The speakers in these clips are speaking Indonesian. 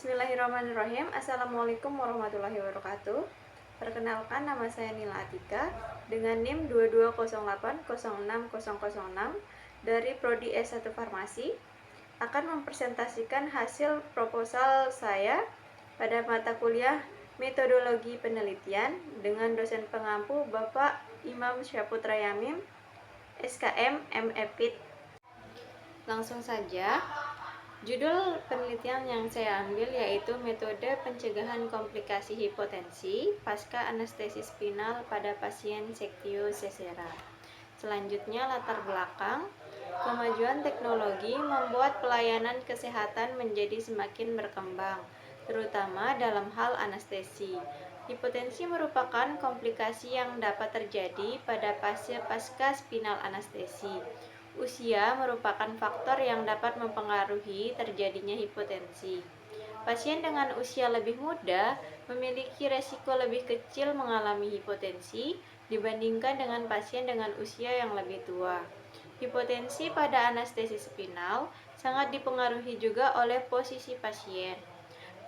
Bismillahirrahmanirrahim. Assalamualaikum warahmatullahi wabarakatuh. Perkenalkan, nama saya Nila Atika dengan NIM 2208060006 dari Prodi S1 Farmasi, akan mempresentasikan hasil proposal saya pada mata kuliah Metodologi Penelitian dengan dosen pengampu Bapak Imam Syaputra Yamim, SKM MEPIT. Langsung saja. Judul penelitian yang saya ambil yaitu metode pencegahan komplikasi hipotensi pasca anestesi spinal pada pasien Sectio sesera. Selanjutnya, latar belakang. Kemajuan teknologi membuat pelayanan kesehatan menjadi semakin berkembang, terutama dalam hal anestesi. Hipotensi merupakan komplikasi yang dapat terjadi pada pasien pasca spinal anestesi. Usia merupakan faktor yang dapat mempengaruhi terjadinya hipotensi. Pasien dengan usia lebih muda memiliki resiko lebih kecil mengalami hipotensi dibandingkan dengan pasien dengan usia yang lebih tua. Hipotensi pada anestesi spinal sangat dipengaruhi juga oleh posisi pasien.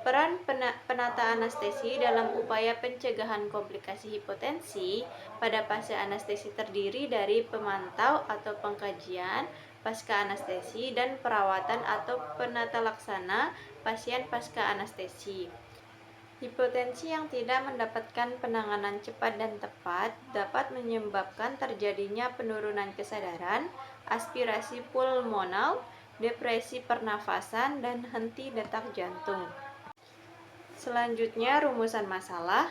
Peran penata anestesi dalam upaya pencegahan komplikasi hipotensi pada fase anestesi terdiri dari pemantau atau pengkajian pasca anestesi dan perawatan atau penata laksana pasien pasca anestesi. Hipotensi yang tidak mendapatkan penanganan cepat dan tepat dapat menyebabkan terjadinya penurunan kesadaran, aspirasi pulmonal, depresi pernafasan, dan henti detak jantung. Selanjutnya, rumusan masalah,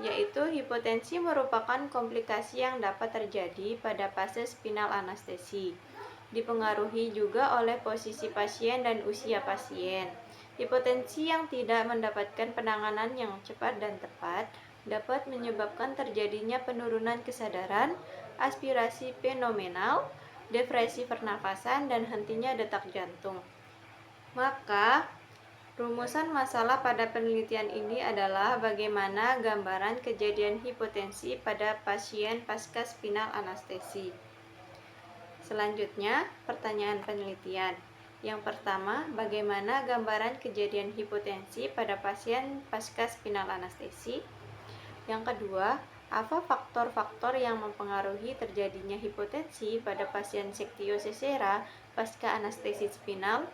yaitu hipotensi merupakan komplikasi yang dapat terjadi pada fase spinal anestesi. Dipengaruhi juga oleh posisi pasien dan usia pasien. Hipotensi yang tidak mendapatkan penanganan yang cepat dan tepat dapat menyebabkan terjadinya penurunan kesadaran, aspirasi fenomenal, depresi pernafasan, dan hentinya detak jantung. Maka, rumusan masalah pada penelitian ini adalah bagaimana gambaran kejadian hipotensi pada pasien pasca spinal anestesi. Selanjutnya, pertanyaan penelitian. Yang pertama, bagaimana gambaran kejadian hipotensi pada pasien pasca spinal anestesi? Yang kedua, apa faktor-faktor yang mempengaruhi terjadinya hipotensi pada pasien Sectio sesera pasca anestesi spinal?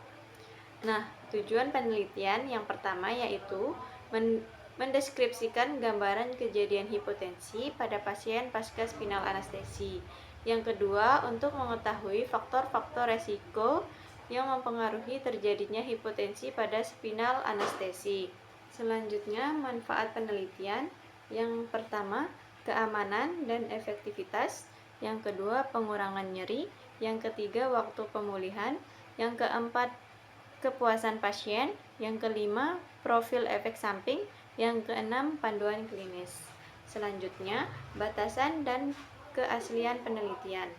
Nah, tujuan penelitian yang pertama yaitu mendeskripsikan gambaran kejadian hipotensi pada pasien pasca spinal anestesi. Yang kedua, untuk mengetahui faktor-faktor resiko yang mempengaruhi terjadinya hipotensi pada spinal anestesi. Selanjutnya, manfaat penelitian. Yang pertama, keamanan dan efektivitas. Yang kedua, pengurangan nyeri. Yang ketiga, waktu pemulihan. Yang keempat, kepuasan pasien. Yang kelima, profil efek samping. Yang keenam, panduan klinis. Selanjutnya, batasan dan keaslian penelitian.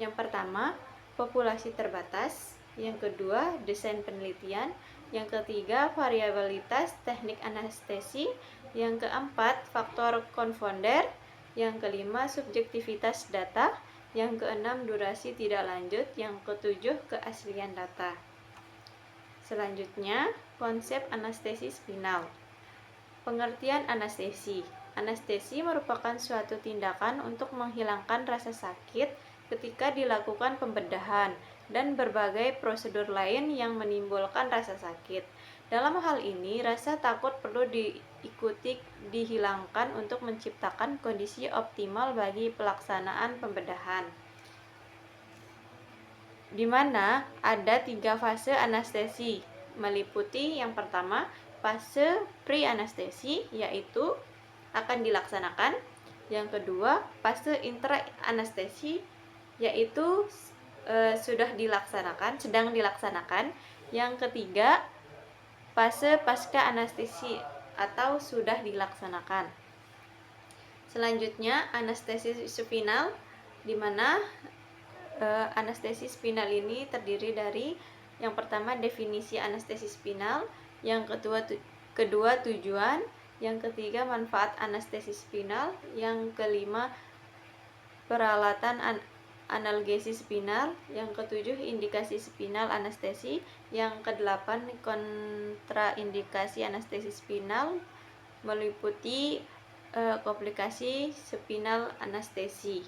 Yang pertama, populasi terbatas. Yang kedua, desain penelitian. Yang ketiga, variabilitas teknik anestesi. Yang keempat, faktor confounder. Yang kelima, subjektivitas data. Yang keenam, durasi tidak lanjut. Yang ketujuh, keaslian data. Selanjutnya, konsep anestesi spinal. Pengertian anestesi. Anestesi merupakan suatu tindakan untuk menghilangkan rasa sakit ketika dilakukan pembedahan dan berbagai prosedur lain yang menimbulkan rasa sakit. Dalam hal ini, rasa takut perlu diikuti dihilangkan untuk menciptakan kondisi optimal bagi pelaksanaan pembedahan, di mana ada 3 fase anestesi, meliputi yang pertama, fase pre-anestesi, yaitu akan dilaksanakan. Yang kedua, fase intra-anestesi, yaitu sudah dilaksanakan, sedang dilaksanakan. Yang ketiga, fase pasca anestesi atau sudah dilaksanakan. Selanjutnya, anestesi spinal, di mana anestesi spinal ini terdiri dari yang pertama, definisi anestesi spinal. Yang kedua tujuan. Yang ketiga, manfaat anestesi spinal. Yang kelima, peralatan analgesis spinal, yang ke-7 indikasi spinal anestesi, yang ke-8 kontraindikasi anestesi spinal meliputi komplikasi spinal anestesi.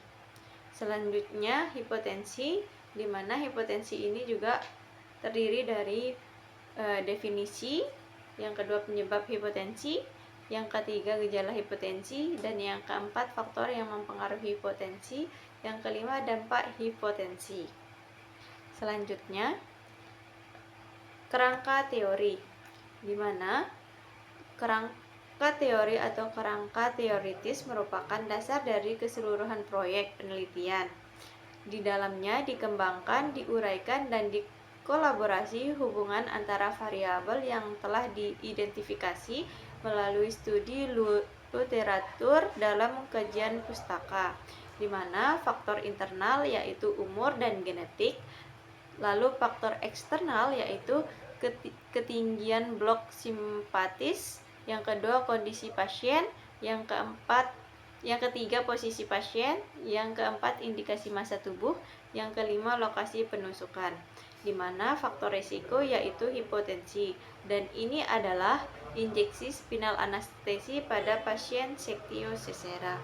Selanjutnya hipotensi, di mana hipotensi ini juga terdiri dari definisi, yang kedua penyebab hipotensi, yang ketiga gejala hipotensi, dan yang keempat faktor yang mempengaruhi hipotensi, yang kelima dampak hipotensi. Selanjutnya kerangka teori, di mana kerangka teori atau kerangka teoritis merupakan dasar dari keseluruhan proyek penelitian. Di dalamnya dikembangkan, diuraikan, dan dikolaborasi hubungan antara variabel yang telah diidentifikasi melalui studi literatur dalam kajian pustaka, di mana faktor internal yaitu umur dan genetik, lalu faktor eksternal yaitu ketinggian blok simpatis, yang kedua kondisi pasien, yang ketiga posisi pasien, yang keempat indikasi massa tubuh, yang kelima lokasi penusukan, di mana faktor risiko yaitu hipotensi, dan ini adalah injeksi spinal anestesi pada pasien Sectio sesera.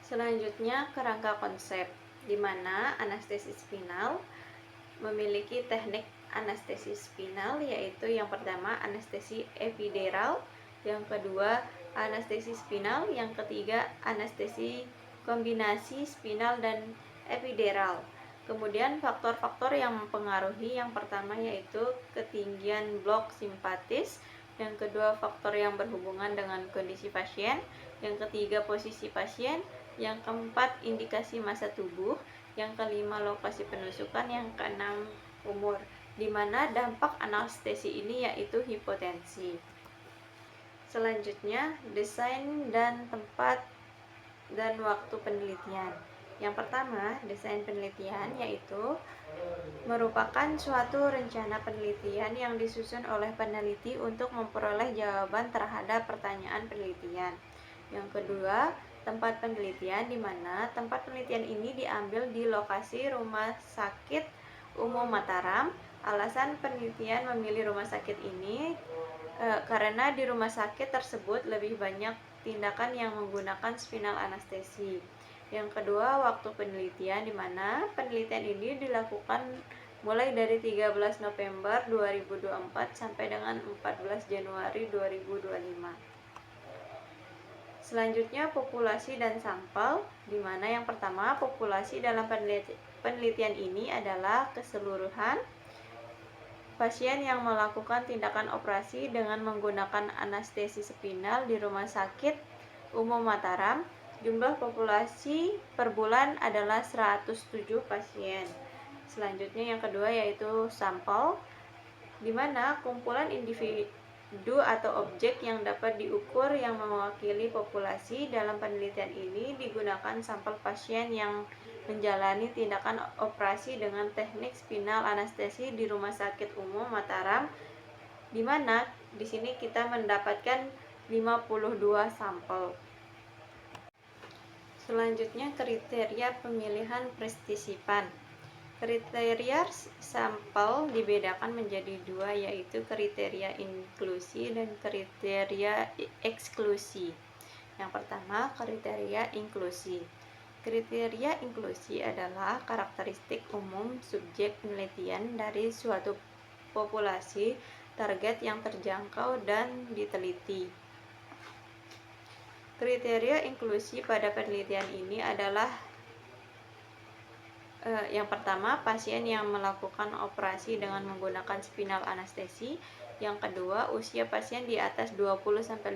Selanjutnya kerangka konsep, di mana anestesi spinal memiliki teknik anestesi spinal, yaitu yang pertama anestesi epidural, yang kedua anestesi spinal, yang ketiga anestesi kombinasi spinal dan epidural. Kemudian faktor-faktor yang mempengaruhi, yang pertama yaitu ketinggian blok simpatis, yang kedua faktor yang berhubungan dengan kondisi pasien, yang ketiga posisi pasien, yang keempat indikasi massa tubuh, yang kelima lokasi penusukan, yang keenam umur, di mana dampak anestesi ini yaitu hipotensi. Selanjutnya desain dan tempat dan waktu penelitian. Yang pertama, desain penelitian yaitu merupakan suatu rencana penelitian yang disusun oleh peneliti untuk memperoleh jawaban terhadap pertanyaan penelitian. Yang kedua, tempat penelitian, di mana tempat penelitian ini diambil di lokasi Rumah Sakit Umum Mataram. Alasan penelitian memilih rumah sakit ini karena di rumah sakit tersebut lebih banyak tindakan yang menggunakan spinal anestesi. Yang kedua, waktu penelitian, di mana penelitian ini dilakukan mulai dari 13 November 2024 sampai dengan 14 Januari 2025. Selanjutnya populasi dan sampel, di mana yang pertama populasi dalam penelitian ini adalah keseluruhan pasien yang melakukan tindakan operasi dengan menggunakan anestesi spinal di Rumah Sakit Umum Mataram. Jumlah populasi per bulan adalah 107 pasien. Selanjutnya yang kedua yaitu sampel, di mana kumpulan individu atau objek yang dapat diukur yang mewakili populasi. Dalam penelitian ini digunakan sampel pasien yang menjalani tindakan operasi dengan teknik spinal anestesi di Rumah Sakit Umum Mataram, di mana di sini kita mendapatkan 52 sampel. Selanjutnya kriteria pemilihan partisipan. Kriteria sampel dibedakan menjadi dua, yaitu kriteria inklusi dan kriteria eksklusi. Yang pertama, kriteria inklusi. Kriteria inklusi adalah karakteristik umum subjek penelitian dari suatu populasi target yang terjangkau dan diteliti. Kriteria inklusi pada penelitian ini adalah yang pertama, pasien yang melakukan operasi dengan menggunakan spinal anestesi. Yang kedua, usia pasien di atas 20-50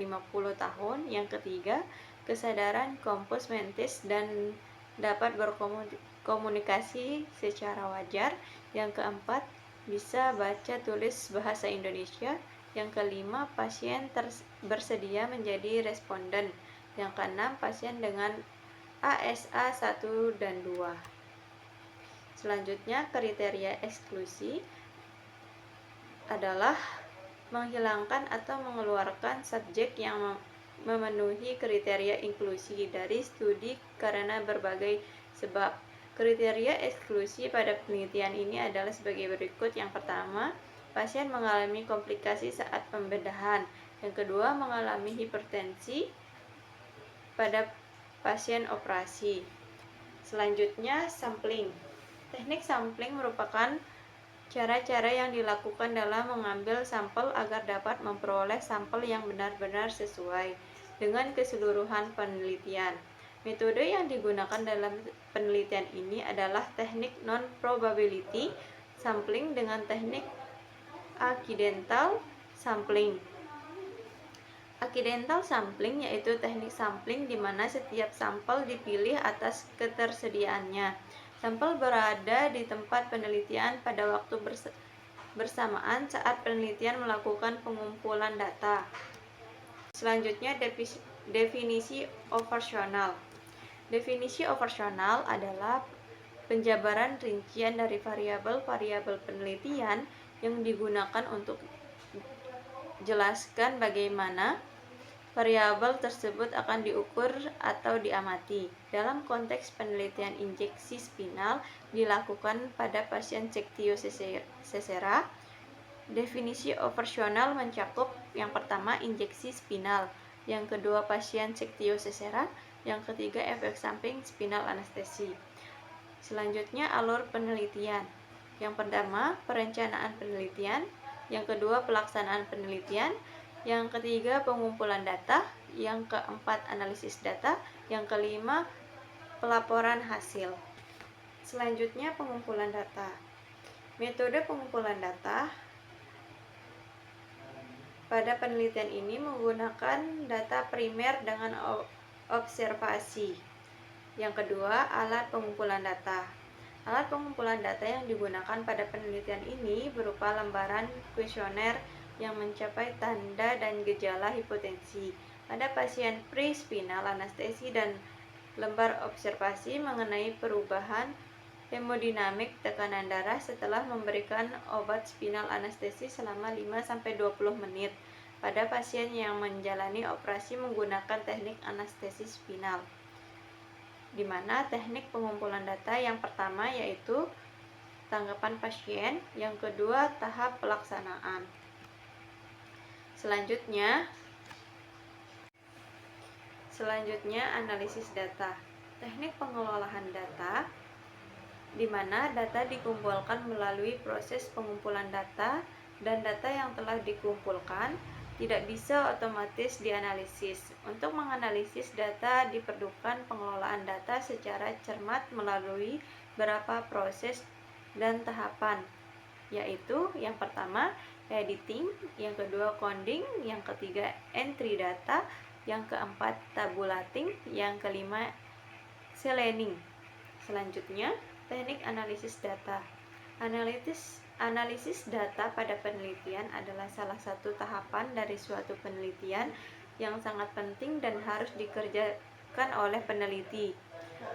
tahun. Yang ketiga, kesadaran compos mentis dan dapat berkomunikasi secara wajar. Yang keempat, bisa baca tulis bahasa Indonesia. Yang kelima, pasien bersedia menjadi responden. Yang keenam, pasien dengan ASA 1 dan 2. Selanjutnya, kriteria eksklusi adalah menghilangkan atau mengeluarkan subjek yang memenuhi kriteria inklusi dari studi karena berbagai sebab. Kriteria eksklusi pada penelitian ini adalah sebagai berikut. Yang pertama, pasien mengalami komplikasi saat pembedahan. Yang kedua, mengalami hipertensi pada pasien operasi. Selanjutnya, sampling. Teknik sampling merupakan cara-cara yang dilakukan dalam mengambil sampel agar dapat memperoleh sampel yang benar-benar sesuai dengan keseluruhan penelitian. Metode yang digunakan dalam penelitian ini adalah teknik non-probability sampling dengan teknik accidental sampling. Accidental sampling yaitu teknik sampling di mana setiap sampel dipilih atas ketersediaannya. Sampel berada di tempat penelitian pada waktu bersamaan saat penelitian melakukan pengumpulan data. Selanjutnya, definisi operasional. Definisi operasional adalah penjabaran rincian dari variabel-variabel penelitian yang digunakan untuk jelaskan bagaimana variabel tersebut akan diukur atau diamati. Dalam konteks penelitian injeksi spinal dilakukan pada pasien sektio sesera, definisi operasional mencakup yang pertama injeksi spinal, yang kedua pasien sektio sesera, yang ketiga efek samping spinal anestesi. Selanjutnya alur penelitian. Yang pertama perencanaan penelitian, yang kedua pelaksanaan penelitian, yang ketiga pengumpulan data, yang keempat analisis data, yang kelima pelaporan hasil. Selanjutnya pengumpulan data. Metode pengumpulan data pada penelitian ini menggunakan data primer dengan observasi. Yang kedua, alat pengumpulan data. Alat pengumpulan data yang digunakan pada penelitian ini berupa lembaran kuesioner yang mencapai tanda dan gejala hipotensi pada pasien pre-spinal anestesi dan lembar observasi mengenai perubahan hemodinamik tekanan darah setelah memberikan obat spinal anestesi selama 5-20 menit pada pasien yang menjalani operasi menggunakan teknik anestesi spinal, di mana teknik pengumpulan data yang pertama yaitu tanggapan pasien, yang kedua tahap pelaksanaan. Selanjutnya analisis data. Teknik pengelolaan data di mana data dikumpulkan melalui proses pengumpulan data dan data yang telah dikumpulkan tidak bisa otomatis dianalisis. Untuk menganalisis data diperlukan pengelolaan data secara cermat melalui beberapa proses dan tahapan, yaitu yang pertama editing, yang kedua coding, yang ketiga entry data, yang keempat tabulating, yang kelima cleaning. Selanjutnya teknik analisis data. Analisis data pada penelitian adalah salah satu tahapan dari suatu penelitian yang sangat penting dan harus dikerjakan oleh peneliti.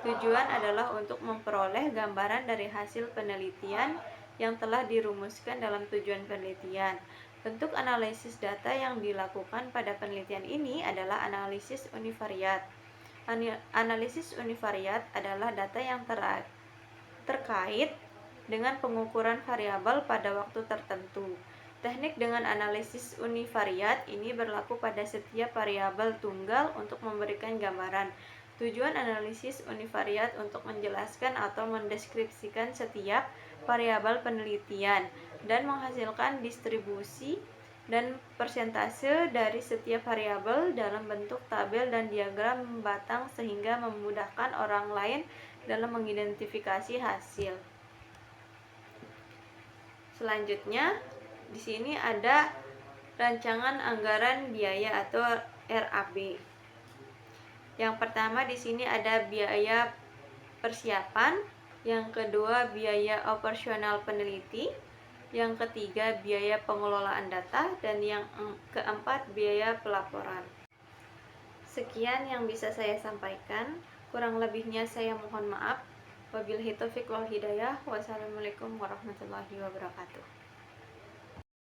Tujuan adalah untuk memperoleh gambaran dari hasil penelitian yang telah dirumuskan dalam tujuan penelitian. Bentuk analisis data yang dilakukan pada penelitian ini adalah analisis univariat. Analisis univariat adalah data yang terkait dengan pengukuran variabel pada waktu tertentu. Teknik dengan analisis univariat ini berlaku pada setiap variabel tunggal untuk memberikan gambaran. Tujuan analisis univariat untuk menjelaskan atau mendeskripsikan setiap variabel penelitian dan menghasilkan distribusi dan persentase dari setiap variabel dalam bentuk tabel dan diagram batang sehingga memudahkan orang lain dalam mengidentifikasi hasil. Selanjutnya, di sini ada rancangan anggaran biaya atau RAB. Yang pertama di sini ada biaya persiapan, yang kedua biaya operasional peneliti, yang ketiga biaya pengelolaan data, dan yang keempat biaya pelaporan. Sekian yang bisa saya sampaikan, kurang lebihnya saya mohon maaf. Wabillahi taufiq wal hidayah. Wassalamualaikum warahmatullahi wabarakatuh.